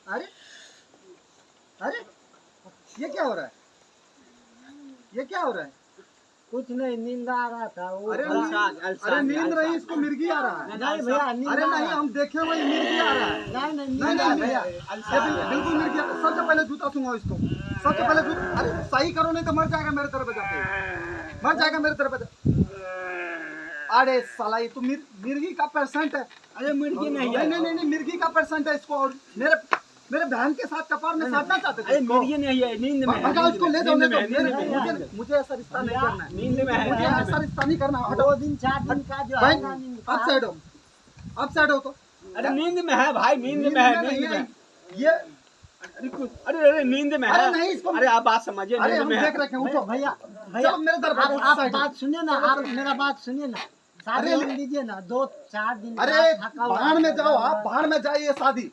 अरे अरे ये क्या हो रहा है? ये क्या हो रहा है? कुछ नहीं, नींद आ रहा था वो। अरे अरे नींद नहीं, इसको मिर्गी आ रहा है। नहीं भैया, नींद अरे आ नहीं, रहा हम देखे हुए मिर्गी आ रहा है। नहीं नहीं, नहीं नींद नहीं आ भैया, रहा ये बिल्कुल मिर्गी। सबसे पहले जूता सूंघो इसको, सबसे पहले जूता। अरे सही करो, नहीं तो मर जाएगा मेरे तरफ जाके, मर जाएगा मेरे तरफ। अरे साला, ये तो मिर्गी का पेशेंट है। अरे मिर्गी नहीं है। नहीं नहीं नहीं, मिर्गी का पेशेंट है। इसको और मेरे बहन के साथ कपार में साधना चाहते थे। अरे मिर्गी नहीं है, नींद में है। भगाओ इसको, ले जाओ ले जाओ। नींद में मुझे ऐसा रिश्ता नहीं करना है, नींद में है। मुझे ऐसा रिश्ता नहीं करना। 2 दिन 4 दिन का जो भाई है ना नींद का। अब साइड हो, अब साइड हो। तो अरे नींद में है भाई, नींद में है, नींद में। ये अरे अरे नींद में है। अरे नहीं, इसको अरे आप बात समझिए, अरे नींद हम में देख है। रखे हैं। उठो भैया भैया, चलो मेरे दरबार में, आप साइड हो। बात सुनिए ना, आप मेरा बात सुनिए ना। शादी अरे होने दीजिए ना, 2-4 दिन अरे बाद थका हुआ भाड़ में जाओ, आप भाड़ में जाइए शादी।